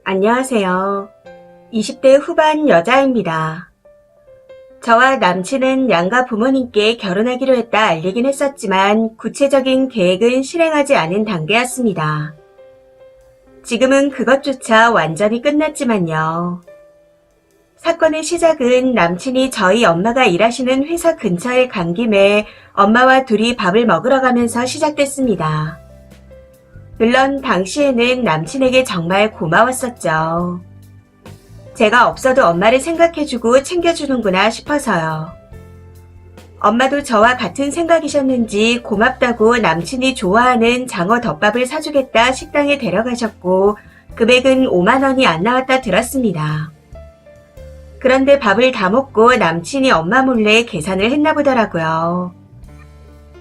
안녕하세요. 20대 후반 여자입니다. 저와 남친은 양가 부모님께 결혼하기로 했다 알리긴 했었지만 구체적인 계획은 실행하지 않은 단계였습니다. 지금은 그것조차 완전히 끝났지만요. 사건의 시작은 남친이 저희 엄마가 일하시는 회사 근처에 간 김에 엄마와 둘이 밥을 먹으러 가면서 시작됐습니다. 물론 당시에는 남친에게 정말 고마웠었죠. 제가 없어도 엄마를 생각해주고 챙겨주는구나 싶어서요. 엄마도 저와 같은 생각이셨는지 고맙다고 남친이 좋아하는 장어 덮밥을 사주겠다 식당에 데려가셨고 금액은 5만 원이 안 나왔다 들었습니다. 그런데 밥을 다 먹고 남친이 엄마 몰래 계산을 했나 보더라고요.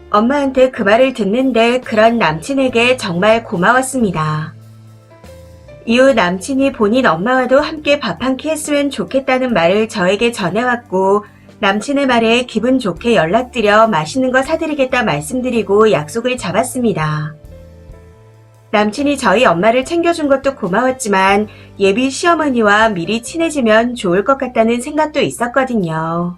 엄마한테 그 말을 듣는데 그런 남친에게 정말 고마웠습니다. 이후 남친이 본인 엄마와도 함께 밥 한 끼 했으면 좋겠다는 말을 저에게 전해왔고 남친의 말에 기분 좋게 연락드려 맛있는 거 사드리겠다 말씀드리고 약속을 잡았습니다. 남친이 저희 엄마를 챙겨준 것도 고마웠지만 예비 시어머니와 미리 친해지면 좋을 것 같다는 생각도 있었거든요.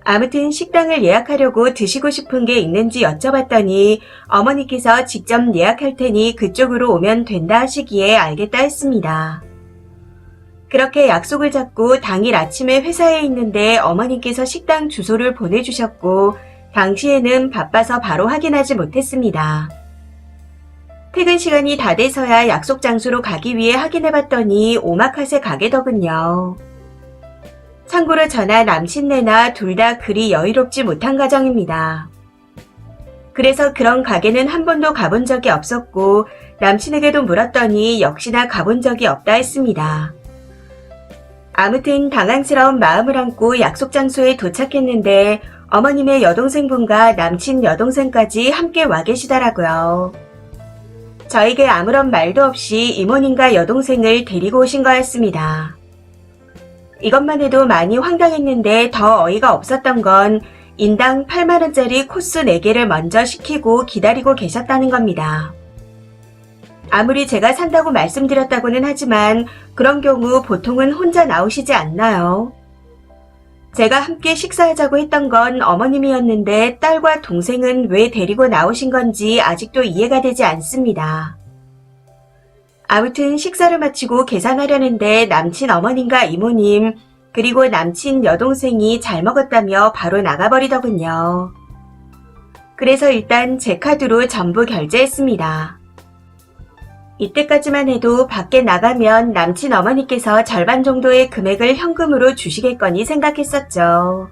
아무튼 식당을 예약하려고 드시고 싶은 게 있는지 여쭤봤더니 어머니께서 직접 예약할 테니 그쪽으로 오면 된다 하시기에 알겠다 했습니다. 그렇게 약속을 잡고 당일 아침에 회사에 있는데 어머니께서 식당 주소를 보내주셨고 당시에는 바빠서 바로 확인하지 못했습니다. 퇴근 시간이 다 돼서야 약속 장소로 가기 위해 확인해봤더니 오마카세 가게더군요. 참고로 저나 남친네나 둘 다 그리 여유롭지 못한 가정입니다. 그래서 그런 가게는 한 번도 가본 적이 없었고 남친에게도 물었더니 역시나 가본 적이 없다 했습니다. 아무튼 당황스러운 마음을 안고 약속 장소에 도착했는데 어머님의 여동생분과 남친 여동생까지 함께 와 계시더라고요. 저에게 아무런 말도 없이 이모님과 여동생을 데리고 오신 거였습니다. 이것만 해도 많이 황당했는데 더 어이가 없었던 건 인당 8만원짜리 코스 4개를 먼저 시키고 기다리고 계셨다는 겁니다. 아무리 제가 산다고 말씀드렸다고는 하지만 그런 경우 보통은 혼자 나오시지 않나요? 제가 함께 식사하자고 했던 건 어머님이었는데 딸과 동생은 왜 데리고 나오신 건지 아직도 이해가 되지 않습니다. 아무튼 식사를 마치고 계산하려는데 남친 어머님과 이모님 그리고 남친 여동생이 잘 먹었다며 바로 나가버리더군요. 그래서 일단 제 카드로 전부 결제했습니다. 이때까지만 해도 밖에 나가면 남친 어머니께서 절반 정도의 금액을 현금으로 주시겠거니 생각했었죠.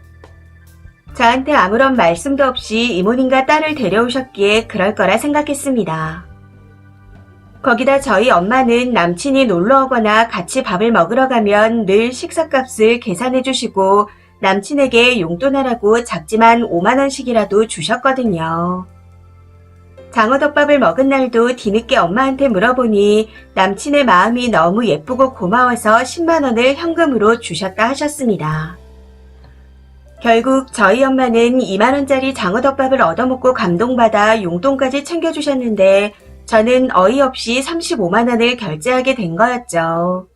저한테 아무런 말씀도 없이 이모님과 딸을 데려오셨기에 그럴 거라 생각했습니다. 거기다 저희 엄마는 남친이 놀러 오거나 같이 밥을 먹으러 가면 늘 식사값을 계산해 주시고 남친에게 용돈하라고 작지만 5만원씩이라도 주셨거든요. 장어덮밥을 먹은 날도 뒤늦게 엄마한테 물어보니 남친의 마음이 너무 예쁘고 고마워서 10만원을 현금으로 주셨다 하셨습니다. 결국 저희 엄마는 2만원짜리 장어덮밥을 얻어먹고 감동받아 용돈까지 챙겨주셨는데 저는 어이없이 35만원을 결제하게 된 거였죠.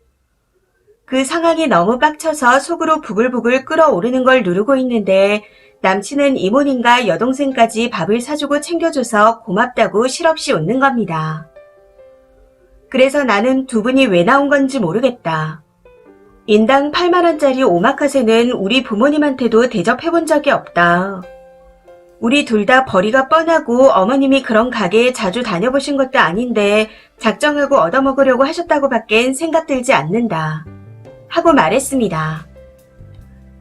그 상황이 너무 빡쳐서 속으로 부글부글 끓어오르는 걸 누르고 있는데 남친은 이모님과 여동생까지 밥을 사주고 챙겨줘서 고맙다고 실없이 웃는 겁니다. 그래서 나는 두 분이 왜 나온 건지 모르겠다. 인당 8만원짜리 오마카세는 우리 부모님한테도 대접해본 적이 없다. 우리 둘 다 벌이가 뻔하고 어머님이 그런 가게에 자주 다녀보신 것도 아닌데 작정하고 얻어먹으려고 하셨다고 밖엔 생각 들지 않는다. 하고 말했습니다.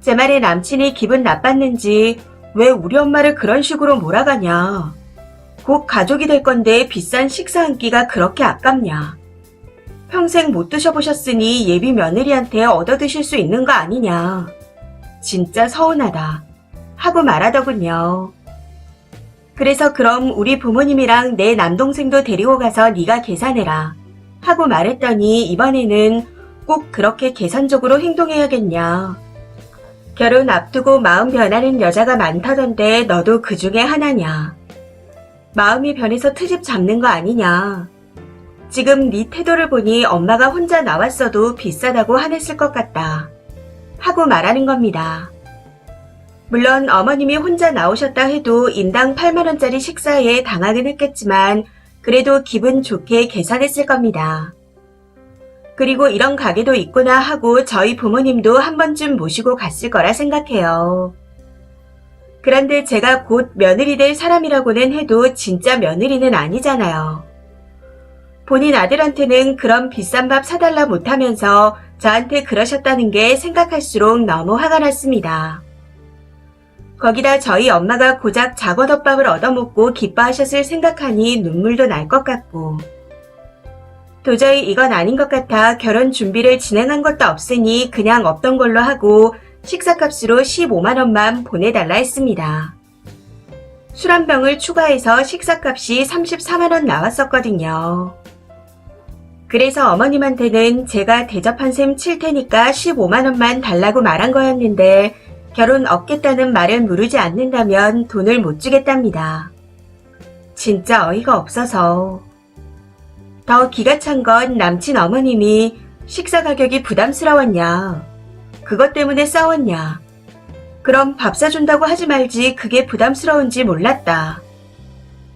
제 말에 남친이 기분 나빴는지 왜 우리 엄마를 그런 식으로 몰아가냐. 곧 가족이 될 건데 비싼 식사 한 끼가 그렇게 아깝냐. 평생 못 드셔보셨으니 예비 며느리한테 얻어드실 수 있는 거 아니냐. 진짜 서운하다. 하고 말하더군요. 그래서 그럼 우리 부모님이랑 내 남동생도 데리고 가서 네가 계산해라. 하고 말했더니 이번에는 꼭 그렇게 계산적으로 행동해야겠냐. 결혼 앞두고 마음 변하는 여자가 많다던데 너도 그 중에 하나냐. 마음이 변해서 트집 잡는 거 아니냐. 지금 네 태도를 보니 엄마가 혼자 나왔어도 비싸다고 화냈을 것 같다. 하고 말하는 겁니다. 물론 어머님이 혼자 나오셨다 해도 인당 8만원짜리 식사에 당하긴 했겠지만 그래도 기분 좋게 계산했을 겁니다. 그리고 이런 가게도 있구나 하고 저희 부모님도 한 번쯤 모시고 갔을 거라 생각해요. 그런데 제가 곧 며느리 될 사람이라고는 해도 진짜 며느리는 아니잖아요. 본인 아들한테는 그런 비싼 밥 사달라 못하면서 저한테 그러셨다는 게 생각할수록 너무 화가 났습니다. 거기다 저희 엄마가 고작 작어덮밥을 얻어먹고 기뻐하셨을 생각하니 눈물도 날 것 같고 도저히 이건 아닌 것 같아 결혼 준비를 진행한 것도 없으니 그냥 없던 걸로 하고 식사값으로 15만원만 보내달라 했습니다. 술 한 병을 추가해서 식사값이 34만원 나왔었거든요. 그래서 어머님한테는 제가 대접한 셈 칠 테니까 15만원만 달라고 말한 거였는데 결혼 없겠다는 말을 무르지 않는다면 돈을 못 주겠답니다. 진짜 어이가 없어서. 더 기가 찬 건 남친 어머님이 식사 가격이 부담스러웠냐, 그것 때문에 싸웠냐, 그럼 밥 사준다고 하지 말지 그게 부담스러운지 몰랐다.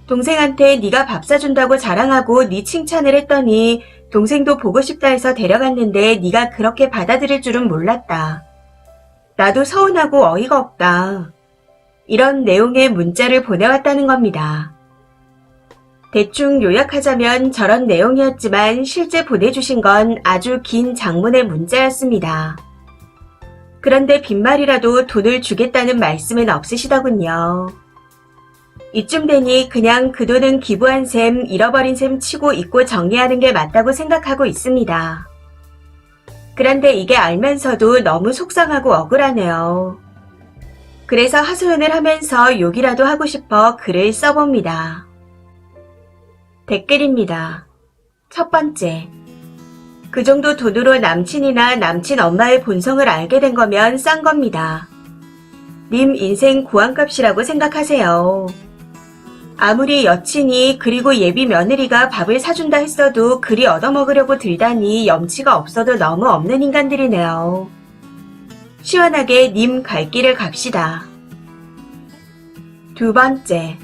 동생한테 네가 밥 사준다고 자랑하고 네 칭찬을 했더니 동생도 보고 싶다 해서 데려갔는데 네가 그렇게 받아들일 줄은 몰랐다. 나도 서운하고 어이가 없다. 이런 내용의 문자를 보내왔다는 겁니다. 대충 요약하자면 저런 내용이었지만 실제 보내주신 건 아주 긴 장문의 문자였습니다. 그런데 빈말이라도 돈을 주겠다는 말씀은 없으시더군요. 이쯤 되니 그냥 그 돈은 기부한 셈, 잃어버린 셈 치고 잊고 정리하는 게 맞다고 생각하고 있습니다. 그런데 이게 알면서도 너무 속상하고 억울하네요. 그래서 하소연을 하면서 욕이라도 하고 싶어 글을 써봅니다. 댓글입니다. 첫 번째. 그 정도 돈으로 남친이나 남친 엄마의 본성을 알게 된 거면 싼 겁니다. 님 인생 고환값이라고 생각하세요. 아무리 여친이 그리고 예비 며느리가 밥을 사준다 했어도 그리 얻어먹으려고 들다니 염치가 없어도 너무 없는 인간들이네요. 시원하게 님 갈 길을 갑시다. 두 번째.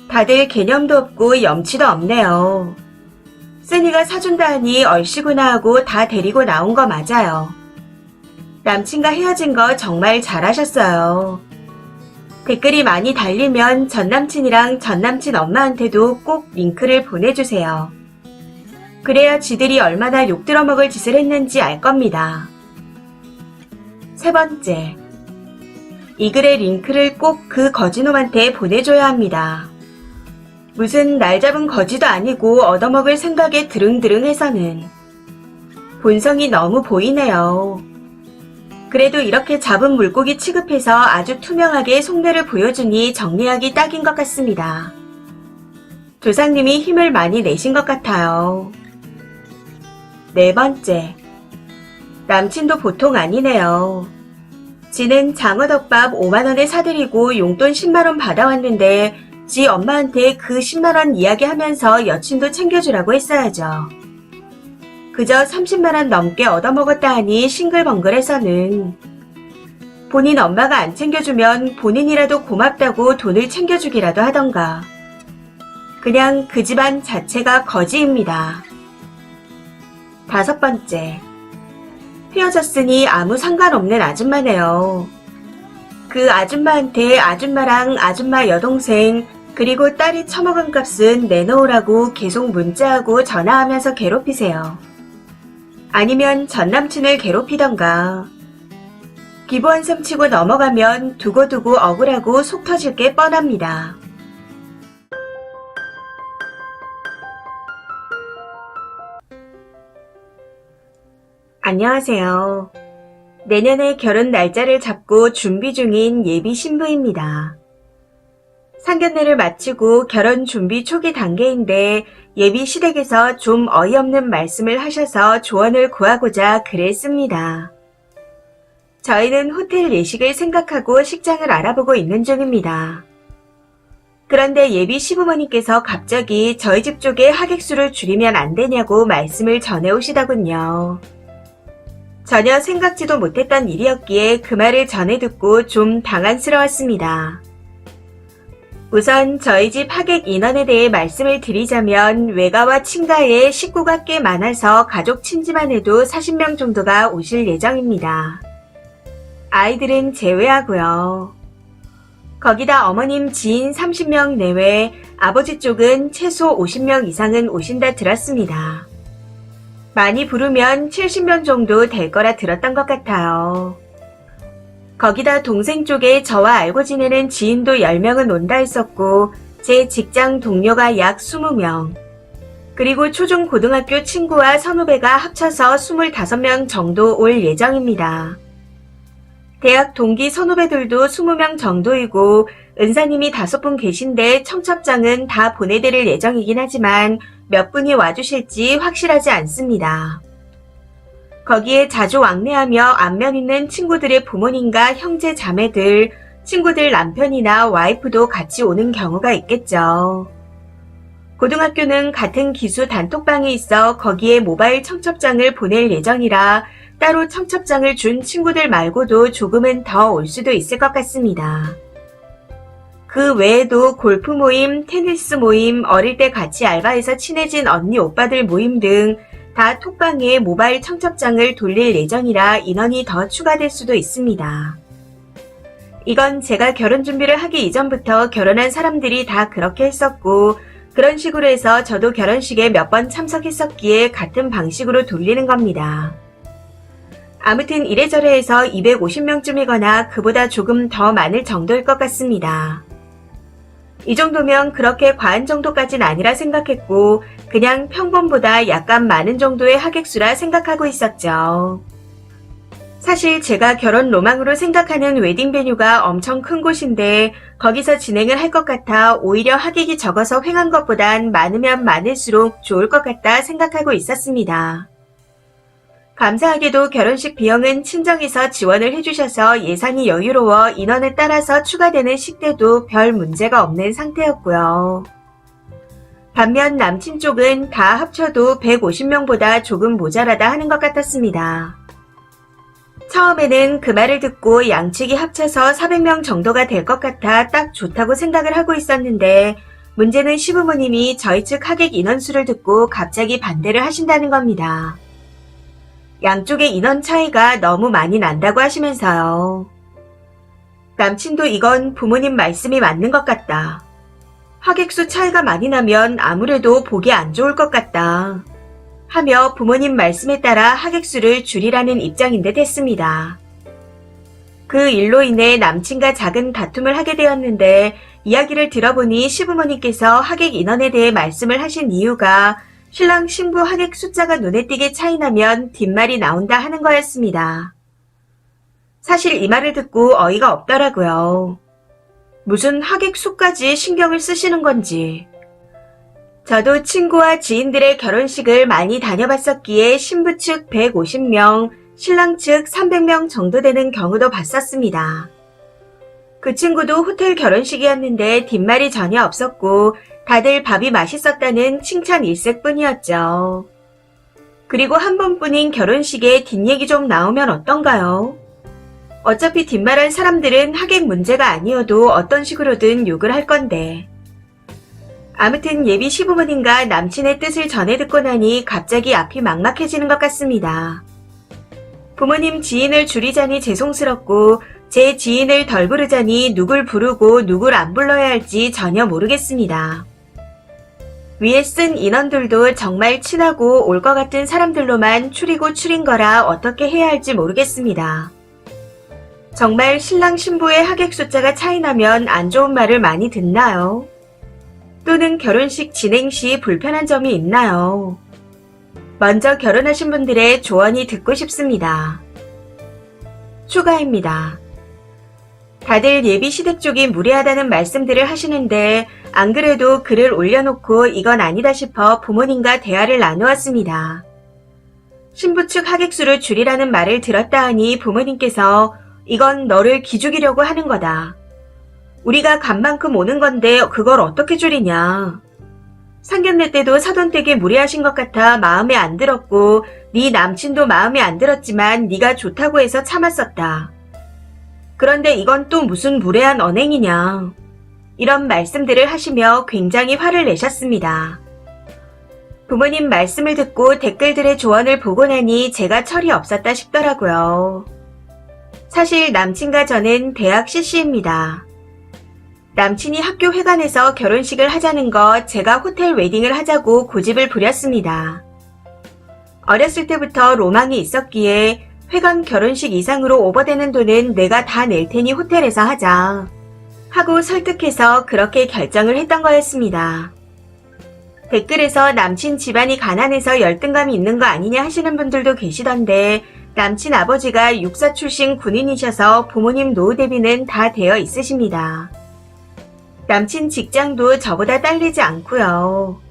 다들 개념도 없고 염치도 없네요. 쓰니가 사준다 하니 얼씨구나 하고 다 데리고 나온 거 맞아요. 남친과 헤어진 거 정말 잘하셨어요. 댓글이 많이 달리면 전남친이랑 전남친 엄마한테도 꼭 링크를 보내주세요. 그래야 지들이 얼마나 욕들어먹을 짓을 했는지 알 겁니다. 세 번째. 이 글의 링크를 꼭 그 거지놈한테 보내줘야 합니다. 무슨 날 잡은 거지도 아니고 얻어먹을 생각에 드릉드릉해서는. 본성이 너무 보이네요. 그래도 이렇게 잡은 물고기 취급해서 아주 투명하게 속내를 보여주니 정리하기 딱인 것 같습니다. 조상님이 힘을 많이 내신 것 같아요. 네 번째. 남친도 보통 아니네요. 지는 장어덮밥 5만원에 사드리고 용돈 10만원 받아왔는데 지 엄마한테 그 10만원 이야기하면서 여친도 챙겨주라고 했어야죠. 그저 30만원 넘게 얻어먹었다 하니 싱글벙글해서는. 본인 엄마가 안 챙겨주면 본인이라도 고맙다고 돈을 챙겨주기라도 하던가. 그냥 그 집안 자체가 거지입니다. 다섯 번째. 헤어졌으니 아무 상관없는 아줌마네요. 그 아줌마한테 아줌마랑 아줌마 여동생 그리고 딸이 처먹은 값은 내놓으라고 계속 문자하고 전화하면서 괴롭히세요. 아니면 전남친을 괴롭히던가. 기부한 셈 치고 넘어가면 두고두고 억울하고 속 터질 게 뻔합니다. 안녕하세요. 내년에 결혼 날짜를 잡고 준비 중인 예비 신부입니다. 상견례를 마치고 결혼 준비 초기 단계인데 예비 시댁에서 좀 어이없는 말씀을 하셔서 조언을 구하고자 글을 씁니다. 저희는 호텔 예식을 생각하고 식장을 알아보고 있는 중입니다. 그런데 예비 시부모님께서 갑자기 저희 집 쪽에 하객수를 줄이면 안 되냐고 말씀을 전해오시더군요. 전혀 생각지도 못했던 일이었기에 그 말을 전해 듣고 좀 당황스러웠습니다. 우선 저희 집 하객 인원에 대해 말씀을 드리자면 외가와 친가에 식구가 꽤 많아서 가족 친지만 해도 40명 정도가 오실 예정입니다. 아이들은 제외하고요. 거기다 어머님 지인 30명 내외, 아버지 쪽은 최소 50명 이상은 오신다 들었습니다. 많이 부르면 70명 정도 될 거라 들었던 것 같아요. 거기다 동생 쪽에 저와 알고 지내는 지인도 10명은 온다 했었고, 제 직장 동료가 약 20명, 그리고 초중 고등학교 친구와 선후배가 합쳐서 25명 정도 올 예정입니다. 대학 동기 선후배들도 20명 정도이고 은사님이 5분 계신데 청첩장은 다 보내드릴 예정이긴 하지만 몇 분이 와주실지 확실하지 않습니다. 거기에 자주 왕래하며 안면 있는 친구들의 부모님과 형제 자매들, 친구들 남편이나 와이프도 같이 오는 경우가 있겠죠. 고등학교는 같은 기수 단톡방이 있어 거기에 모바일 청첩장을 보낼 예정이라 따로 청첩장을 준 친구들 말고도 조금은 더 올 수도 있을 것 같습니다. 그 외에도 골프 모임, 테니스 모임, 어릴 때 같이 알바해서 친해진 언니 오빠들 모임 등 다 톡방에 모바일 청첩장을 돌릴 예정이라 인원이 더 추가될 수도 있습니다. 이건 제가 결혼 준비를 하기 이전부터 결혼한 사람들이 다 그렇게 했었고 그런 식으로 해서 저도 결혼식에 몇 번 참석했었기에 같은 방식으로 돌리는 겁니다. 아무튼 이래저래 해서 250명쯤이거나 그보다 조금 더 많을 정도일 것 같습니다. 이 정도면 그렇게 과한 정도까진 아니라 생각했고 그냥 평범보다 약간 많은 정도의 하객수라 생각하고 있었죠. 사실 제가 결혼 로망으로 생각하는 웨딩 베뉴가 엄청 큰 곳인데 거기서 진행을 할 것 같아 오히려 하객이 적어서 횡한 것보단 많으면 많을수록 좋을 것 같다 생각하고 있었습니다. 감사하게도 결혼식 비용은 친정에서 지원을 해주셔서 예산이 여유로워 인원에 따라서 추가되는 식대도 별 문제가 없는 상태였고요. 반면 남친 쪽은 다 합쳐도 150명보다 조금 모자라다 하는 것 같았습니다. 처음에는 그 말을 듣고 양측이 합쳐서 400명 정도가 될 것 같아 딱 좋다고 생각을 하고 있었는데 문제는 시부모님이 저희 측 하객 인원수를 듣고 갑자기 반대를 하신다는 겁니다. 양쪽의 인원 차이가 너무 많이 난다고 하시면서요. 남친도 이건 부모님 말씀이 맞는 것 같다. 하객수 차이가 많이 나면 아무래도 보기 안 좋을 것 같다. 하며 부모님 말씀에 따라 하객수를 줄이라는 입장인 듯 했습니다. 그 일로 인해 남친과 작은 다툼을 하게 되었는데 이야기를 들어보니 시부모님께서 하객 인원에 대해 말씀을 하신 이유가 신랑 신부 하객 숫자가 눈에 띄게 차이나면 뒷말이 나온다 하는 거였습니다. 사실 이 말을 듣고 어이가 없더라고요. 무슨 하객 수까지 신경을 쓰시는 건지. 저도 친구와 지인들의 결혼식을 많이 다녀봤었기에 신부 측 150명, 신랑 측 300명 정도 되는 경우도 봤었습니다. 그 친구도 호텔 결혼식이었는데 뒷말이 전혀 없었고 다들 밥이 맛있었다는 칭찬 일색뿐이었죠. 그리고 한 번뿐인 결혼식에 뒷얘기 좀 나오면 어떤가요? 어차피 뒷말할 사람들은 하객 문제가 아니어도 어떤 식으로든 욕을 할 건데. 아무튼 예비 시부모님과 남친의 뜻을 전해 듣고 나니 갑자기 앞이 막막해지는 것 같습니다. 부모님 지인을 줄이자니 죄송스럽고 제 지인을 덜 부르자니 누굴 부르고 누굴 안 불러야 할지 전혀 모르겠습니다. 위에 쓴 인원들도 정말 친하고 올 것 같은 사람들로만 추린 거라 어떻게 해야 할지 모르겠습니다. 정말 신랑 신부의 하객 숫자가 차이나면 안 좋은 말을 많이 듣나요? 또는 결혼식 진행 시 불편한 점이 있나요? 먼저 결혼하신 분들의 조언이 듣고 싶습니다. 추가입니다. 다들 예비 시댁 쪽이 무례하다는 말씀들을 하시는데 안 그래도 글을 올려놓고 이건 아니다 싶어 부모님과 대화를 나누었습니다. 신부 측 하객수를 줄이라는 말을 들었다 하니 부모님께서 이건 너를 기죽이려고 하는 거다. 우리가 간 만큼 오는 건데 그걸 어떻게 줄이냐. 상견례 때도 사돈댁에 무례하신 것 같아 마음에 안 들었고 네 남친도 마음에 안 들었지만 네가 좋다고 해서 참았었다. 그런데 이건 또 무슨 무례한 언행이냐. 이런 말씀들을 하시며 굉장히 화를 내셨습니다. 부모님 말씀을 듣고 댓글들의 조언을 보고 나니 제가 철이 없었다 싶더라고요. 사실 남친과 저는 대학 CC입니다. 남친이 학교 회관에서 결혼식을 하자는 것 제가 호텔 웨딩을 하자고 고집을 부렸습니다. 어렸을 때부터 로망이 있었기에 회관 결혼식 이상으로 오버되는 돈은 내가 다 낼 테니 호텔에서 하자 하고 설득해서 그렇게 결정을 했던 거였습니다. 댓글에서 남친 집안이 가난해서 열등감이 있는 거 아니냐 하시는 분들도 계시던데 남친 아버지가 육사 출신 군인이셔서 부모님 노후 대비는 다 되어 있으십니다. 남친 직장도 저보다 딸리지 않고요.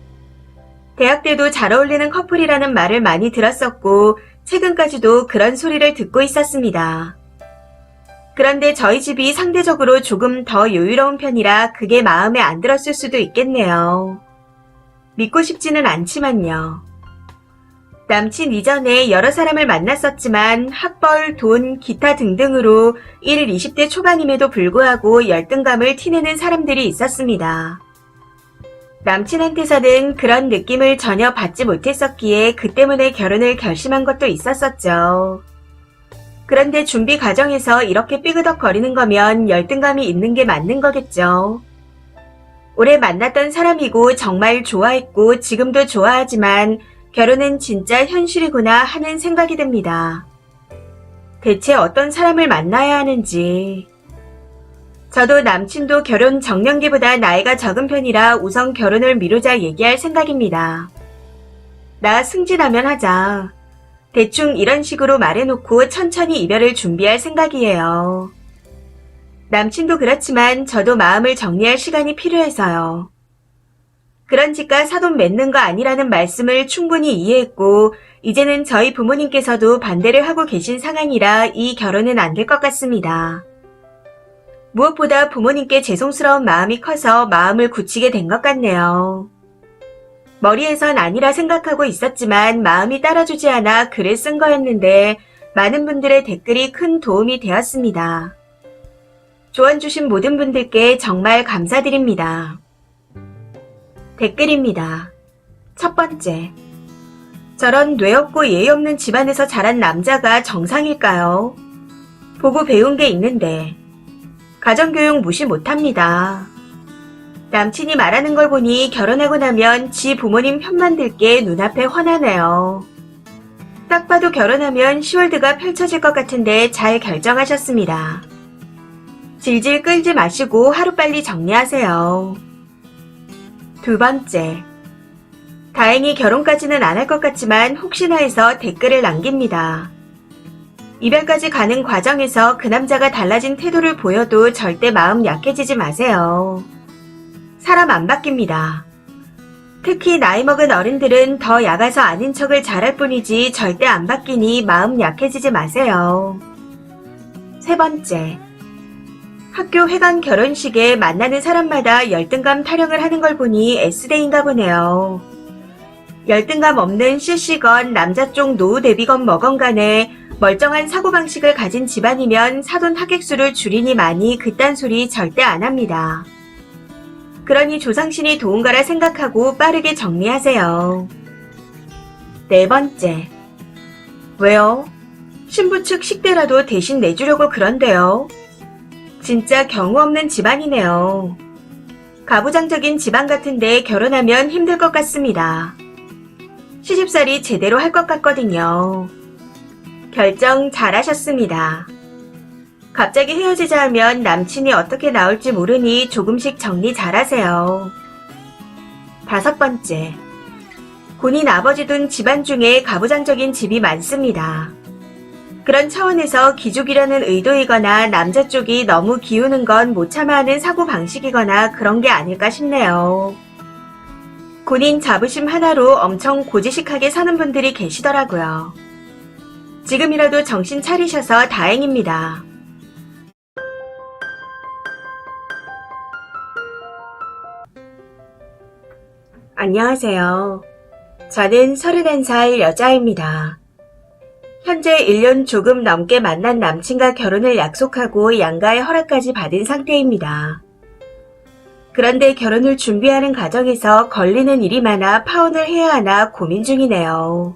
대학 때도 잘 어울리는 커플이라는 말을 많이 들었었고 최근까지도 그런 소리를 듣고 있었습니다. 그런데 저희 집이 상대적으로 조금 더 여유로운 편이라 그게 마음에 안 들었을 수도 있겠네요. 믿고 싶지는 않지만요. 남친 이전에 여러 사람을 만났었지만 학벌, 돈, 기타 등등으로 20대 초반임에도 불구하고 열등감을 티내는 사람들이 있었습니다. 남친한테서는 그런 느낌을 전혀 받지 못했었기에 그 때문에 결혼을 결심한 것도 있었었죠. 그런데 준비 과정에서 이렇게 삐그덕거리는 거면 열등감이 있는 게 맞는 거겠죠. 오래 만났던 사람이고 정말 좋아했고 지금도 좋아하지만 결혼은 진짜 현실이구나 하는 생각이 듭니다. 대체 어떤 사람을 만나야 하는지. 저도 남친도 결혼 정년기보다 나이가 적은 편이라 우선 결혼을 미루자 얘기할 생각입니다. 나 승진하면 하자. 대충 이런 식으로 말해놓고 천천히 이별을 준비할 생각이에요. 남친도 그렇지만 저도 마음을 정리할 시간이 필요해서요. 그런 집과 사돈 맺는 거 아니라는 말씀을 충분히 이해했고 이제는 저희 부모님께서도 반대를 하고 계신 상황이라 이 결혼은 안 될 것 같습니다. 무엇보다 부모님께 죄송스러운 마음이 커서 마음을 굳히게 된 것 같네요. 머리에선 아니라 생각하고 있었지만 마음이 따라주지 않아 글을 쓴 거였는데 많은 분들의 댓글이 큰 도움이 되었습니다. 조언 주신 모든 분들께 정말 감사드립니다. 댓글입니다. 첫 번째. 저런 뇌 없고 예의 없는 집안에서 자란 남자가 정상일까요? 보고 배운 게 있는데 가정교육 무시 못합니다. 남친이 말하는 걸 보니 결혼하고 나면 지 부모님 편만 들 게 눈앞에 훤하네요. 딱 봐도 결혼하면 시월드가 펼쳐질 것 같은데 잘 결정하셨습니다. 질질 끌지 마시고 하루빨리 정리하세요. 두 번째. 다행히 결혼까지는 안 할 것 같지만 혹시나 해서 댓글을 남깁니다. 이별까지 가는 과정에서 그 남자가 달라진 태도를 보여도 절대 마음 약해지지 마세요. 사람 안 바뀝니다. 특히 나이 먹은 어른들은 더 약아서 아닌 척을 잘할 뿐이지 절대 안 바뀌니 마음 약해지지 마세요. 세 번째. 학교 회관 결혼식에 만나는 사람마다 열등감 타령을 하는 걸 보니 S대인가 보네요. 열등감 없는 CC건 남자 쪽 노후 대비건 뭐건 간에 멀쩡한 사고방식을 가진 집안이면 사돈 하객수를 줄이니 많이 그딴 소리 절대 안 합니다. 그러니 조상신이 도운 거라 생각하고 빠르게 정리하세요. 네 번째. 왜요? 신부 측 식대라도 대신 내주려고 그런데요. 진짜 경우 없는 집안이네요. 가부장적인 집안 같은데 결혼하면 힘들 것 같습니다. 시집살이 제대로 할 것 같거든요. 결정 잘하셨습니다. 갑자기 헤어지자 하면 남친이 어떻게 나올지 모르니 조금씩 정리 잘하세요. 다섯 번째. 군인 아버지 둔 집안 중에 가부장적인 집이 많습니다. 그런 차원에서 기죽이려는 의도이거나 남자 쪽이 너무 기우는 건 못 참아하는 사고방식이거나 그런 게 아닐까 싶네요. 군인 자부심 하나로 엄청 고지식하게 사는 분들이 계시더라고요. 지금이라도 정신 차리셔서 다행입니다. 안녕하세요. 저는 31살 여자입니다. 현재 1년 조금 넘게 만난 남친과 결혼을 약속하고 양가의 허락까지 받은 상태입니다. 그런데 결혼을 준비하는 과정에서 걸리는 일이 많아 파혼을 해야 하나 고민 중이네요.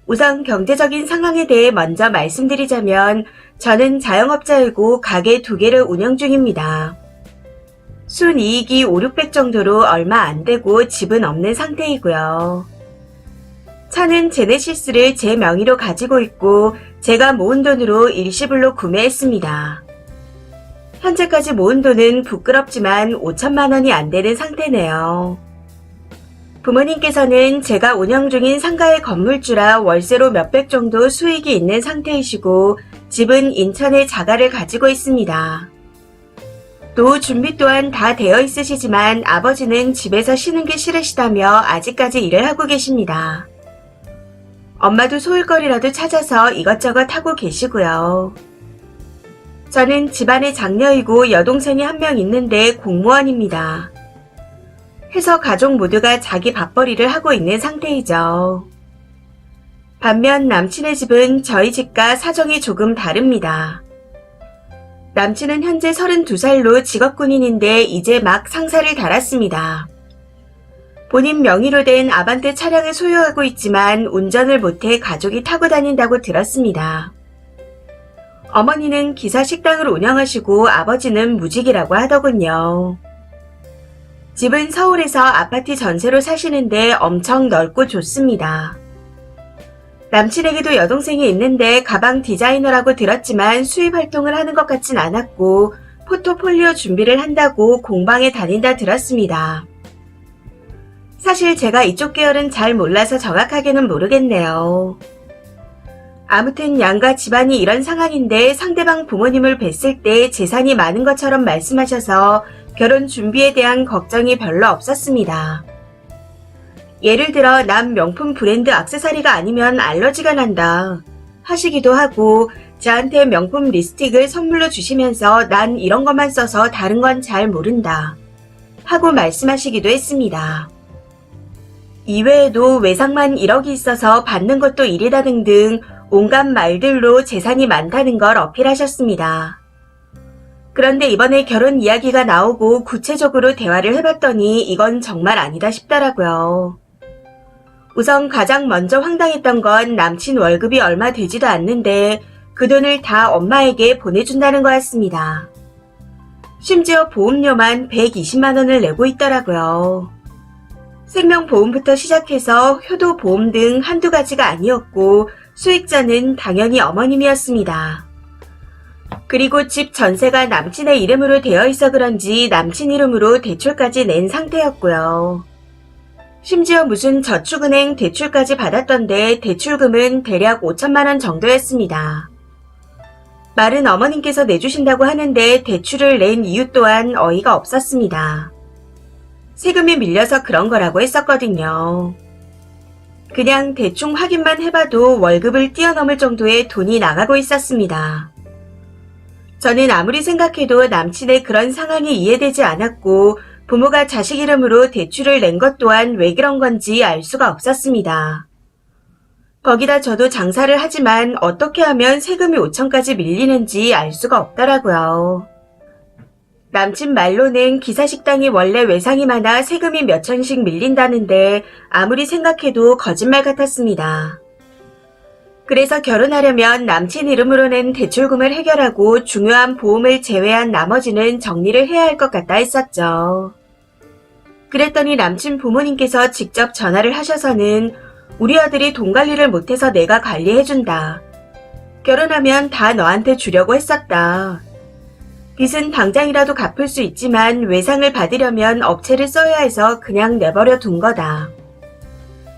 우선 경제적인 상황에 대해 먼저 말씀드리자면 저는 자영업자이고 가게 2개를 운영 중입니다. 순이익이 5, 600 정도로 얼마 안 되고 집은 없는 상태이고요. 차는 제네시스를 제 명의로 가지고 있고 제가 모은 돈으로 일시불로 구매했습니다. 현재까지 모은 돈은 부끄럽지만 5천만 원이 안 되는 상태네요. 부모님께서는 제가 운영 중인 상가의 건물주라 월세로 몇백 정도 수익이 있는 상태이시고 집은 인천에 자가를 가지고 있습니다. 노후 준비 또한 다 되어 있으시지만 아버지는 집에서 쉬는 게 싫으시다며 아직까지 일을 하고 계십니다. 엄마도 소일거리라도 찾아서 이것저것 하고 계시고요. 저는 집안의 장녀이고 여동생이 1명 있는데 공무원입니다. 해서 가족 모두가 자기 밥벌이를 하고 있는 상태이죠. 반면 남친의 집은 저희 집과 사정이 조금 다릅니다. 남친은 현재 32살로 직업군인인데 이제 막 상사를 달았습니다. 본인 명의로 된 아반떼 차량을 소유하고 있지만 운전을 못해 가족이 타고 다닌다고 들었습니다. 어머니는 기사 식당을 운영하시고 아버지는 무직이라고 하더군요. 집은 서울에서 아파트 전세로 사시는데 엄청 넓고 좋습니다. 남친에게도 여동생이 있는데 가방 디자이너라고 들었지만 수입 활동을 하는 것 같진 않았고 포트폴리오 준비를 한다고 공방에 다닌다 들었습니다. 사실 제가 이쪽 계열은 잘 몰라서 정확하게는 모르겠네요. 아무튼 양가 집안이 이런 상황인데 상대방 부모님을 뵀을 때 재산이 많은 것처럼 말씀하셔서 결혼 준비에 대한 걱정이 별로 없었습니다. 예를 들어 남 명품 브랜드 액세서리가 아니면 알러지가 난다 하시기도 하고 저한테 명품 립스틱을 선물로 주시면서 난 이런 것만 써서 다른 건 잘 모른다 하고 말씀하시기도 했습니다. 이외에도 외상만 1억이 있어서 받는 것도 일이다 등등 온갖 말들로 재산이 많다는 걸 어필하셨습니다. 그런데 이번에 결혼 이야기가 나오고 구체적으로 대화를 해봤더니 이건 정말 아니다 싶더라고요. 우선 가장 먼저 황당했던 건 남친 월급이 얼마 되지도 않는데 그 돈을 다 엄마에게 보내준다는 거였습니다. 심지어 보험료만 120만 원을 내고 있더라고요. 생명보험부터 시작해서 효도보험 등 한두 가지가 아니었고 수익자는 당연히 어머님이었습니다. 그리고 집 전세가 남친의 이름으로 되어 있어 그런지 남친 이름으로 대출까지 낸 상태였고요. 심지어 무슨 저축은행 대출까지 받았던데 대출금은 대략 5천만 원 정도였습니다. 말은 어머님께서 내주신다고 하는데 대출을 낸 이유 또한 어이가 없었습니다. 세금이 밀려서 그런 거라고 했었거든요. 그냥 대충 확인만 해봐도 월급을 뛰어넘을 정도의 돈이 나가고 있었습니다. 저는 아무리 생각해도 남친의 그런 상황이 이해되지 않았고 부모가 자식 이름으로 대출을 낸 것 또한 왜 그런 건지 알 수가 없었습니다. 거기다 저도 장사를 하지만 어떻게 하면 세금이 5천까지 밀리는지 알 수가 없더라고요. 남친 말로는 기사식당이 원래 외상이 많아 세금이 몇 천씩 밀린다는데 아무리 생각해도 거짓말 같았습니다. 그래서 결혼하려면 남친 이름으로 낸 대출금을 해결하고 중요한 보험을 제외한 나머지는 정리를 해야 할 것 같다 했었죠. 그랬더니 남친 부모님께서 직접 전화를 하셔서는 우리 아들이 돈 관리를 못해서 내가 관리해준다. 결혼하면 다 너한테 주려고 했었다. 빚은 당장이라도 갚을 수 있지만 외상을 받으려면 업체를 써야 해서 그냥 내버려 둔 거다.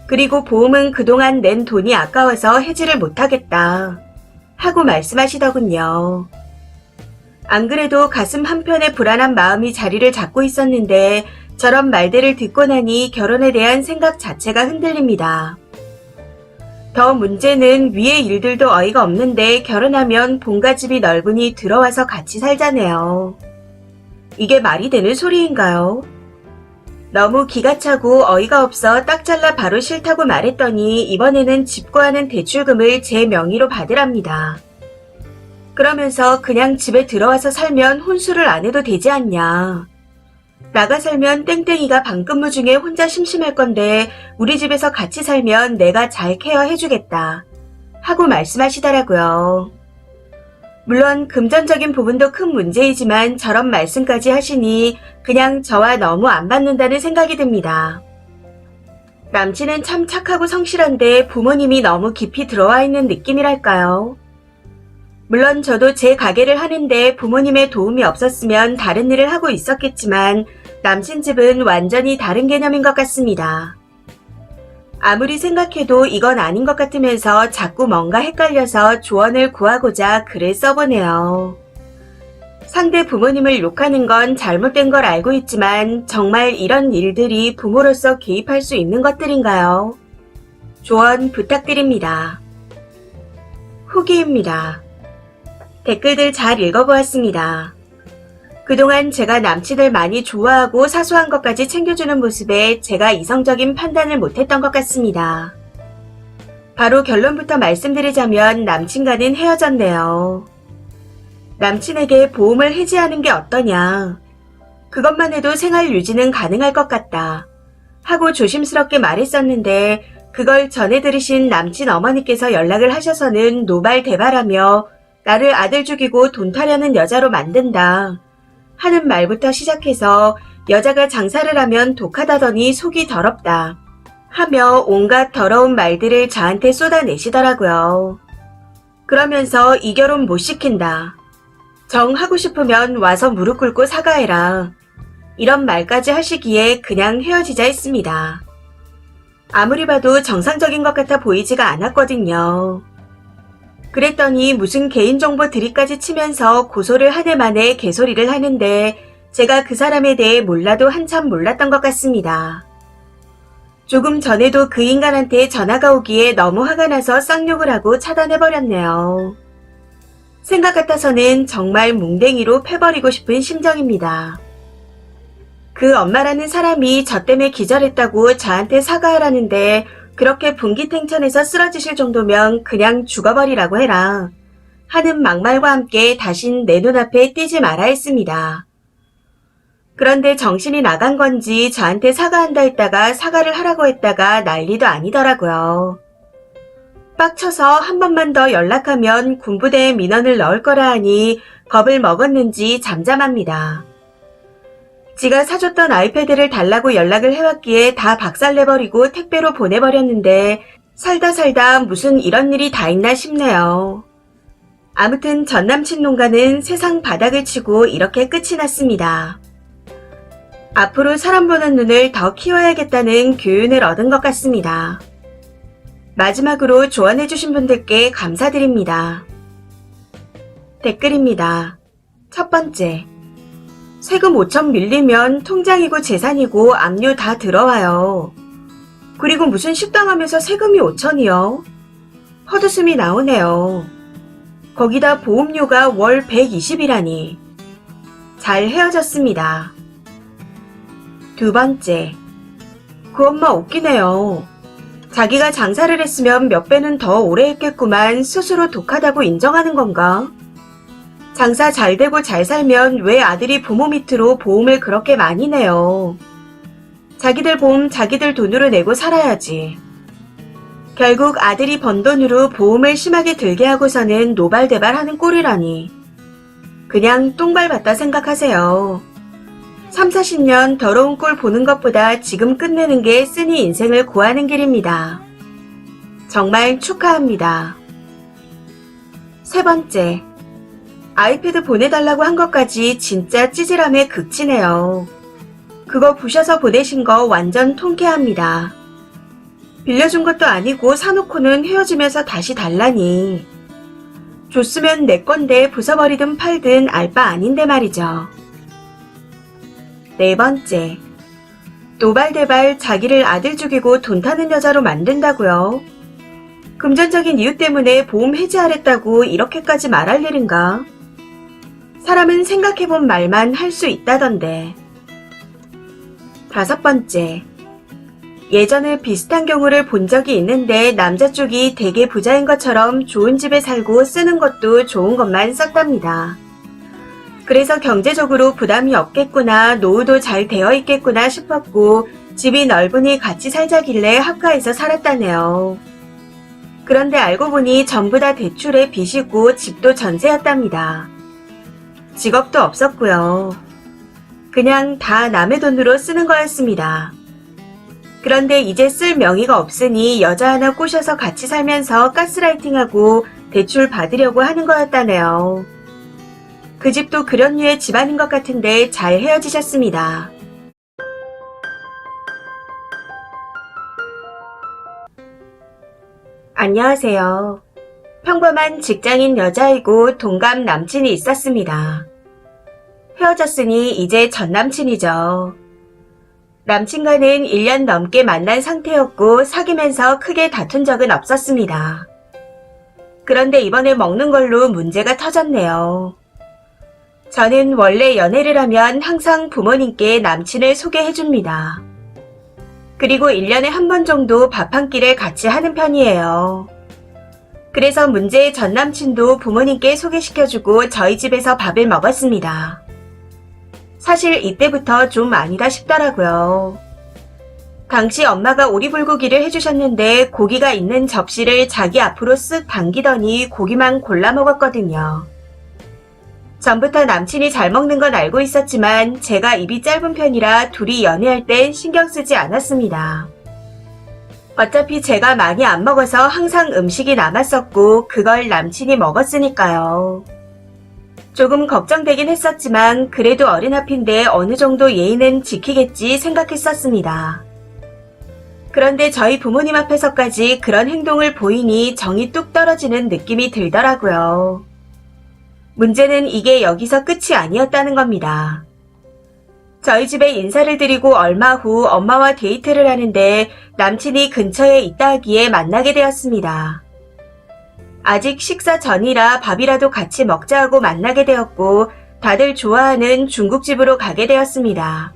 그리고 보험은 그동안 낸 돈이 아까워서 해지를 못하겠다. 하고 말씀하시더군요. 안 그래도 가슴 한편에 불안한 마음이 자리를 잡고 있었는데 저런 말들을 듣고 나니 결혼에 대한 생각 자체가 흔들립니다. 더 문제는 위의 일들도 어이가 없는데 결혼하면 본가 집이 넓으니 들어와서 같이 살자네요. 이게 말이 되는 소리인가요? 너무 기가 차고 어이가 없어 딱 잘라 바로 싫다고 말했더니 이번에는 집 구하는 대출금을 제 명의로 받으랍니다. 그러면서 그냥 집에 들어와서 살면 혼수를 안 해도 되지 않냐. 나가 살면 땡땡이가 반근무 중에 혼자 심심할 건데 우리 집에서 같이 살면 내가 잘 케어해주겠다. 하고 말씀하시더라고요. 물론 금전적인 부분도 큰 문제이지만 저런 말씀까지 하시니 그냥 저와 너무 안 맞는다는 생각이 듭니다. 남친은 참 착하고 성실한데 부모님이 너무 깊이 들어와 있는 느낌이랄까요. 물론 저도 제 가게를 하는데 부모님의 도움이 없었으면 다른 일을 하고 있었겠지만 남친 집은 완전히 다른 개념인 것 같습니다. 아무리 생각해도 이건 아닌 것 같으면서 자꾸 뭔가 헷갈려서 조언을 구하고자 글을 써보네요. 상대 부모님을 욕하는 건 잘못된 걸 알고 있지만 정말 이런 일들이 부모로서 개입할 수 있는 것들인가요? 조언 부탁드립니다. 후기입니다. 댓글들 잘 읽어보았습니다. 그동안 제가 남친을 많이 좋아하고 사소한 것까지 챙겨주는 모습에 제가 이성적인 판단을 못했던 것 같습니다. 바로 결론부터 말씀드리자면 남친과는 헤어졌네요. 남친에게 보험을 해지하는 게 어떠냐. 그것만 해도 생활 유지는 가능할 것 같다. 하고 조심스럽게 말했었는데 그걸 전해 들으신 남친 어머니께서 연락을 하셔서는 노발대발하며 나를 아들 죽이고 돈 타려는 여자로 만든다. 하는 말부터 시작해서 여자가 장사를 하면 독하다더니 속이 더럽다. 하며 온갖 더러운 말들을 저한테 쏟아내시더라고요. 그러면서 이 결혼 못 시킨다. 정하고 싶으면 와서 무릎 꿇고 사과해라. 이런 말까지 하시기에 그냥 헤어지자 했습니다. 아무리 봐도 정상적인 것 같아 보이지가 않았거든요. 그랬더니 무슨 개인정보 들이까지 치면서 고소를 한 해 만에 개소리를 하는데 제가 그 사람에 대해 몰라도 한참 몰랐던 것 같습니다. 조금 전에도 그 인간한테 전화가 오기에 너무 화가 나서 쌍욕을 하고 차단해버렸네요. 생각 같아서는 정말 뭉댕이로 패버리고 싶은 심정입니다. 그 엄마라는 사람이 저 때문에 기절했다고 저한테 사과하라는데 그렇게 분기탱천해서 쓰러지실 정도면 그냥 죽어버리라고 해라. 하는 막말과 함께 다신 내 눈앞에 띄지 마라 했습니다. 그런데 정신이 나간 건지 저한테 사과한다 했다가 사과를 하라고 했다가 난리도 아니더라고요. 빡쳐서 한 번만 더 연락하면 군부대에 민원을 넣을 거라 하니 겁을 먹었는지 잠잠합니다. 지가 사줬던 아이패드를 달라고 연락을 해왔기에 다 박살내버리고 택배로 보내버렸는데 살다 무슨 이런 일이 다 있나 싶네요. 아무튼 전남친 농가는 세상 바닥을 치고 이렇게 끝이 났습니다. 앞으로 사람 보는 눈을 더 키워야겠다는 교훈을 얻은 것 같습니다. 마지막으로 조언해주신 분들께 감사드립니다. 댓글입니다. 첫 번째. 세금 5천 밀리면 통장이고 재산이고 압류 다 들어와요. 그리고 무슨 식당 하면서 세금이 5천이요? 헛웃음이 나오네요. 거기다 보험료가 월 120이라니. 잘 헤어졌습니다. 두 번째. 그 엄마 웃기네요. 자기가 장사를 했으면 몇 배는 더 오래 했겠구만 스스로 독하다고 인정하는 건가? 장사 잘 되고 잘 살면 왜 아들이 부모 밑으로 보험을 그렇게 많이 내요? 자기들 보험 자기들 돈으로 내고 살아야지. 결국 아들이 번 돈으로 보험을 심하게 들게 하고서는 노발대발하는 꼴이라니. 그냥 똥발봤다 생각하세요. 3, 40년 더러운 꼴 보는 것보다 지금 끝내는 게 쓰니 인생을 고하는 길입니다. 정말 축하합니다. 세 번째. 아이패드 보내달라고 한 것까지 진짜 찌질함의 극치네요. 그거 부셔서 보내신 거 완전 통쾌합니다. 빌려준 것도 아니고 사놓고는 헤어지면서 다시 달라니. 줬으면 내 건데 부숴버리든 팔든 알 바 아닌데 말이죠. 네 번째. 노발대발 자기를 아들 죽이고 돈 타는 여자로 만든다고요? 금전적인 이유 때문에 보험 해지하랬다고 이렇게까지 말할 일인가? 사람은 생각해본 말만 할 수 있다던데. 5번째, 예전에 비슷한 경우를 본 적이 있는데 남자 쪽이 되게 부자인 것처럼 좋은 집에 살고 쓰는 것도 좋은 것만 썼답니다. 그래서 경제적으로 부담이 없겠구나, 노후도 잘 되어 있겠구나 싶었고 집이 넓으니 같이 살자길래 합가해서 살았다네요. 그런데 알고 보니 전부 다 대출에 빚이고 집도 전세였답니다. 직업도 없었고요. 그냥 다 남의 돈으로 쓰는 거였습니다. 그런데 이제 쓸 명의가 없으니 여자 하나 꼬셔서 같이 살면서 가스라이팅하고 대출 받으려고 하는 거였다네요. 그 집도 그런 류의 집안인 것 같은데 잘 헤어지셨습니다. 안녕하세요. 평범한 직장인 여자이고 동갑 남친이 있었습니다. 헤어졌으니 이제 전 남친이죠. 남친과는 1년 넘게 만난 상태였고 사귀면서 크게 다툰 적은 없었습니다. 그런데 이번에 먹는 걸로 문제가 터졌네요. 저는 원래 연애를 하면 항상 부모님께 남친을 소개해줍니다. 그리고 1년에 한 번 정도 밥 한 끼를 같이 하는 편이에요. 그래서 문제의 전 남친도 부모님께 소개시켜주고 저희 집에서 밥을 먹었습니다. 사실 이때부터 좀 아니다 싶더라고요. 당시 엄마가 오리불고기를 해주셨는데 고기가 있는 접시를 자기 앞으로 쓱 당기더니 고기만 골라 먹었거든요. 전부터 남친이 잘 먹는 건 알고 있었지만 제가 입이 짧은 편이라 둘이 연애할 땐 신경 쓰지 않았습니다. 어차피 제가 많이 안 먹어서 항상 음식이 남았었고 그걸 남친이 먹었으니까요. 조금 걱정되긴 했었지만 그래도 어린 앞인데 어느 정도 예의는 지키겠지 생각했었습니다. 그런데 저희 부모님 앞에서까지 그런 행동을 보이니 정이 뚝 떨어지는 느낌이 들더라고요. 문제는 이게 여기서 끝이 아니었다는 겁니다. 저희 집에 인사를 드리고 얼마 후 엄마와 데이트를 하는데 남친이 근처에 있다 하기에 만나게 되었습니다. 아직 식사 전이라 밥이라도 같이 먹자 하고 만나게 되었고 다들 좋아하는 중국집으로 가게 되었습니다.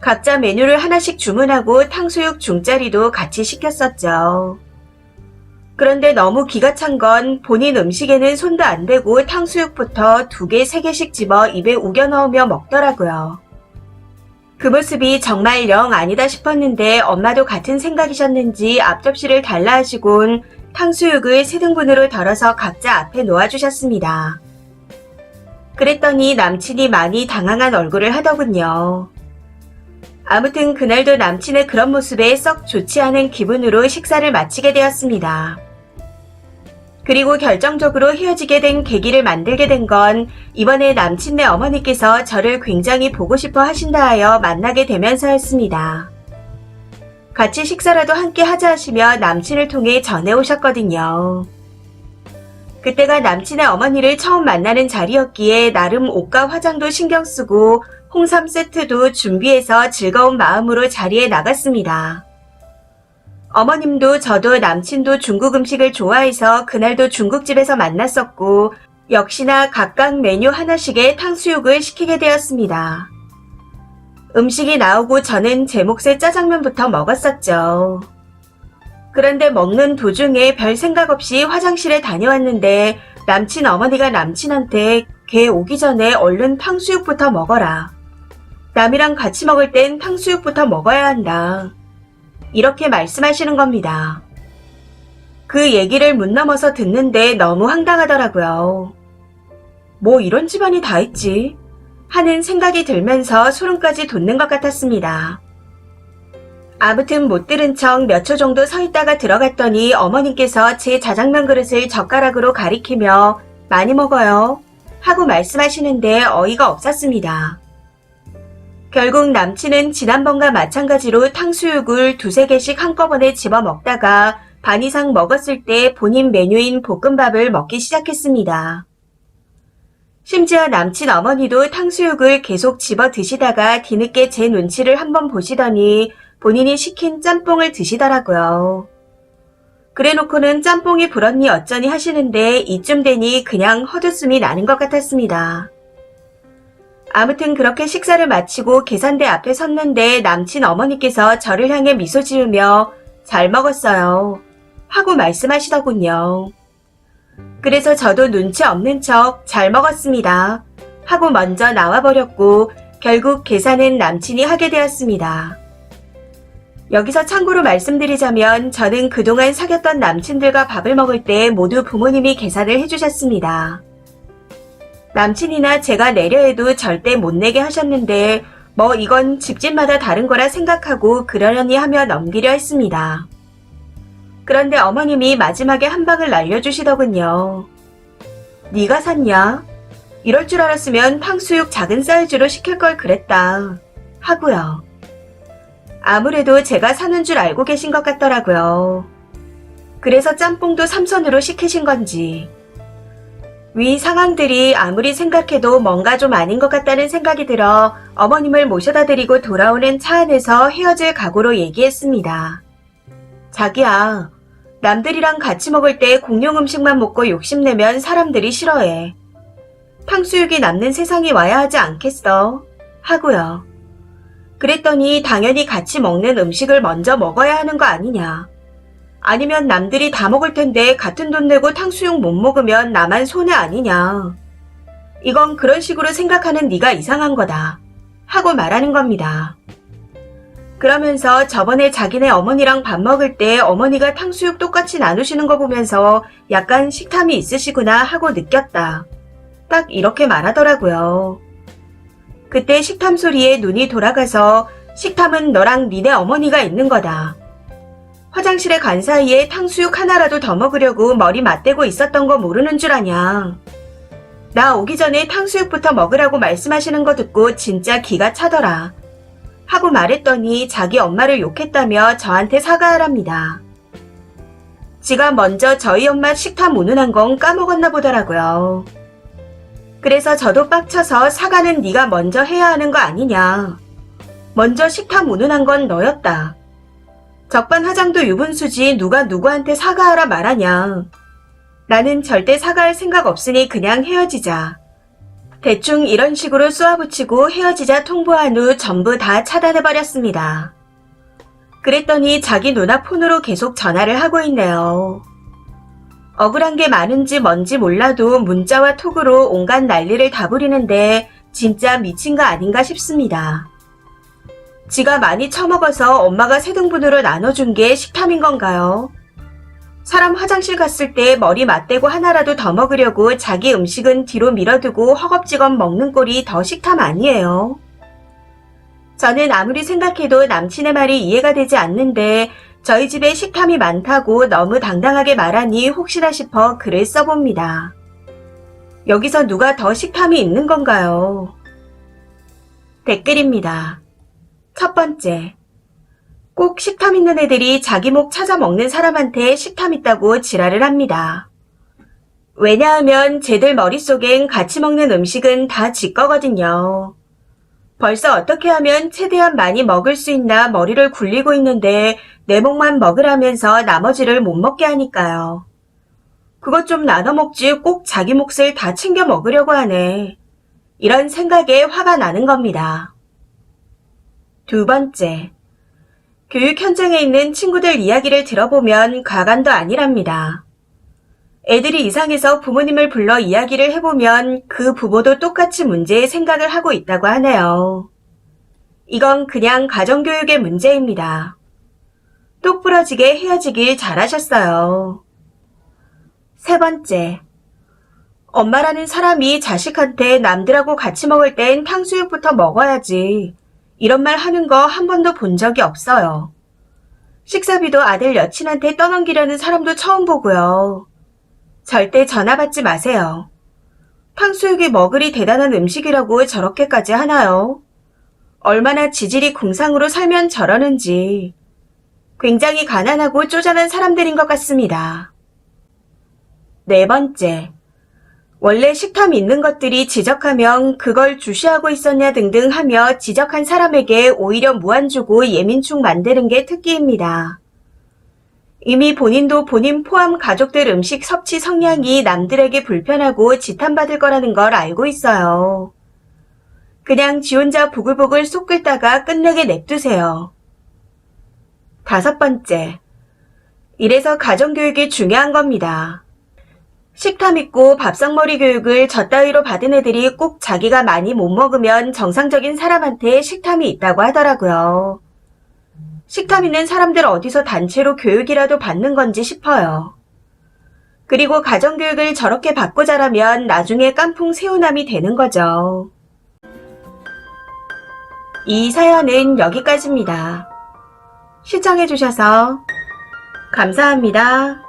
각자 메뉴를 하나씩 주문하고 탕수육 중짜리도 같이 시켰었죠. 그런데 너무 기가 찬 건 본인 음식에는 손도 안 대고 탕수육부터 2개, 3개씩 집어 입에 우겨 넣으며 먹더라고요. 그 모습이 정말 영 아니다 싶었는데 엄마도 같은 생각이셨는지 앞접시를 달라 하시곤 탕수육을 3등분으로 덜어서 각자 앞에 놓아주셨습니다. 그랬더니 남친이 많이 당황한 얼굴을 하더군요. 아무튼 그날도 남친의 그런 모습에 썩 좋지 않은 기분으로 식사를 마치게 되었습니다. 그리고 결정적으로 헤어지게 된 계기를 만들게 된 건 이번에 남친네 어머니께서 저를 굉장히 보고 싶어 하신다 하여 만나게 되면서였습니다. 같이 식사라도 함께 하자 하시며 남친을 통해 전해오셨거든요. 그때가 남친의 어머니를 처음 만나는 자리였기에 나름 옷과 화장도 신경 쓰고 홍삼 세트도 준비해서 즐거운 마음으로 자리에 나갔습니다. 어머님도 저도 남친도 중국 음식을 좋아해서 그날도 중국집에서 만났었고 역시나 각각 메뉴 하나씩의 탕수육을 시키게 되었습니다. 음식이 나오고 저는 제 몫의 짜장면부터 먹었었죠. 그런데 먹는 도중에 별 생각 없이 화장실에 다녀왔는데 남친 어머니가 남친한테 걔 오기 전에 얼른 탕수육부터 먹어라. 남이랑 같이 먹을 땐 탕수육부터 먹어야 한다. 이렇게 말씀하시는 겁니다. 그 얘기를 문 넘어서 듣는데 너무 황당하더라고요. 뭐 이런 집안이 다 있지 하는 생각이 들면서 소름까지 돋는 것 같았습니다. 아무튼 못 들은 척 몇 초 정도 서 있다가 들어갔더니 어머님께서 제 자장면 그릇을 젓가락으로 가리키며 많이 먹어요 하고 말씀하시는데 어이가 없었습니다. 결국 남친은 지난번과 마찬가지로 탕수육을 2-3개씩 한꺼번에 집어 먹다가 반 이상 먹었을 때 본인 메뉴인 볶음밥을 먹기 시작했습니다. 심지어 남친 어머니도 탕수육을 계속 집어 드시다가 뒤늦게 제 눈치를 한번 보시더니 본인이 시킨 짬뽕을 드시더라고요. 그래놓고는 짬뽕이 불었니 어쩌니 하시는데 이쯤 되니 그냥 헛웃음이 나는 것 같았습니다. 아무튼 그렇게 식사를 마치고 계산대 앞에 섰는데 남친 어머니께서 저를 향해 미소 지으며 잘 먹었어요 하고 말씀하시더군요. 그래서 저도 눈치 없는 척 잘 먹었습니다 하고 먼저 나와버렸고 결국 계산은 남친이 하게 되었습니다. 여기서 참고로 말씀드리자면 저는 그동안 사귀었던 남친들과 밥을 먹을 때 모두 부모님이 계산을 해주셨습니다. 남친이나 제가 내려 해도 절대 못 내게 하셨는데 뭐 이건 집집마다 다른 거라 생각하고 그러려니 하며 넘기려 했습니다. 그런데 어머님이 마지막에 한 방을 날려주시더군요. 네가 샀냐? 이럴 줄 알았으면 탕수육 작은 사이즈로 시킬 걸 그랬다 하고요. 아무래도 제가 사는 줄 알고 계신 것 같더라고요. 그래서 짬뽕도 삼선으로 시키신 건지. 위 상황들이 아무리 생각해도 뭔가 좀 아닌 것 같다는 생각이 들어 어머님을 모셔다 드리고 돌아오는 차 안에서 헤어질 각오로 얘기했습니다. 자기야, 남들이랑 같이 먹을 때 공용 음식만 먹고 욕심내면 사람들이 싫어해. 탕수육이 남는 세상이 와야 하지 않겠어? 하고요. 그랬더니 당연히 같이 먹는 음식을 먼저 먹어야 하는 거 아니냐. 아니면 남들이 다 먹을 텐데 같은 돈 내고 탕수육 못 먹으면 나만 손해 아니냐. 이건 그런 식으로 생각하는 네가 이상한 거다. 하고 말하는 겁니다. 그러면서 저번에 자기네 어머니랑 밥 먹을 때 어머니가 탕수육 똑같이 나누시는 거 보면서 약간 식탐이 있으시구나 하고 느꼈다. 딱 이렇게 말하더라고요. 그때 식탐 소리에 눈이 돌아가서 식탐은 너랑 니네 어머니가 있는 거다. 화장실에 간 사이에 탕수육 하나라도 더 먹으려고 머리 맞대고 있었던 거 모르는 줄 아냐. 나 오기 전에 탕수육부터 먹으라고 말씀하시는 거 듣고 진짜 기가 차더라. 하고 말했더니 자기 엄마를 욕했다며 저한테 사과하랍니다. 지가 먼저 저희 엄마 식탐 운운한 건 까먹었나 보더라고요. 그래서 저도 빡쳐서 사과는 네가 먼저 해야 하는 거 아니냐. 먼저 식탐 운운한 건 너였다. 적반하장도 유분수지 누가 누구한테 사과하라 말하냐. 나는 절대 사과할 생각 없으니 그냥 헤어지자. 대충 이런 식으로 쏘아붙이고 헤어지자 통보한 후 전부 다 차단해버렸습니다. 그랬더니 자기 누나 폰으로 계속 전화를 하고 있네요. 억울한 게 많은지 뭔지 몰라도 문자와 톡으로 온갖 난리를 다 부리는데 진짜 미친 거 아닌가 싶습니다. 지가 많이 처먹어서 엄마가 세 등분으로 나눠준 게 식탐인 건가요? 사람 화장실 갔을 때 머리 맞대고 하나라도 더 먹으려고 자기 음식은 뒤로 밀어두고 허겁지겁 먹는 꼴이 더 식탐 아니에요? 저는 아무리 생각해도 남친의 말이 이해가 되지 않는데 저희 집에 식탐이 많다고 너무 당당하게 말하니 혹시나 싶어 글을 써봅니다. 여기서 누가 더 식탐이 있는 건가요? 댓글입니다. 첫 번째. 꼭 식탐 있는 애들이 자기 목 찾아 먹는 사람한테 식탐 있다고 지랄을 합니다. 왜냐하면 쟤들 머릿속엔 같이 먹는 음식은 다 지 거거든요. 벌써 어떻게 하면 최대한 많이 먹을 수 있나 머리를 굴리고 있는데 내 목만 먹으라면서 나머지를 못 먹게 하니까요. 그것 좀 나눠 먹지 꼭 자기 몫을 다 챙겨 먹으려고 하네. 이런 생각에 화가 나는 겁니다. 두 번째. 교육 현장에 있는 친구들 이야기를 들어보면 과간도 아니랍니다. 애들이 이상해서 부모님을 불러 이야기를 해보면 그 부모도 똑같이 문제의 생각을 하고 있다고 하네요. 이건 그냥 가정교육의 문제입니다. 똑부러지게 헤어지길 잘하셨어요. 세 번째. 엄마라는 사람이 자식한테 남들하고 같이 먹을 땐 탕수육부터 먹어야지. 이런 말 하는 거 한 번도 본 적이 없어요. 식사비도 아들 여친한테 떠넘기려는 사람도 처음 보고요. 절대 전화 받지 마세요. 탕수육이 먹으리 대단한 음식이라고 저렇게까지 하나요? 얼마나 지질이 궁상으로 살면 저러는지. 굉장히 가난하고 쪼잔한 사람들인 것 같습니다. 네 번째. 원래 식탐 있는 것들이 지적하면 그걸 주시하고 있었냐 등등 하며 지적한 사람에게 오히려 무안 주고 예민충 만드는 게 특기입니다. 이미 본인도 본인 포함 가족들 음식 섭취 성향이 남들에게 불편하고 지탄받을 거라는 걸 알고 있어요. 그냥 지 혼자 보글보글 쏙 끓다가 끝내게 냅두세요. 5번째, 이래서 가정교육이 중요한 겁니다. 식탐 있고 밥상머리 교육을 저 따위로 받은 애들이 꼭 자기가 많이 못 먹으면 정상적인 사람한테 식탐이 있다고 하더라고요. 식탐 있는 사람들 어디서 단체로 교육이라도 받는 건지 싶어요. 그리고 가정교육을 저렇게 받고 자라면 나중에 깐풍 새우남이 되는 거죠. 이 사연은 여기까지입니다. 시청해주셔서 감사합니다.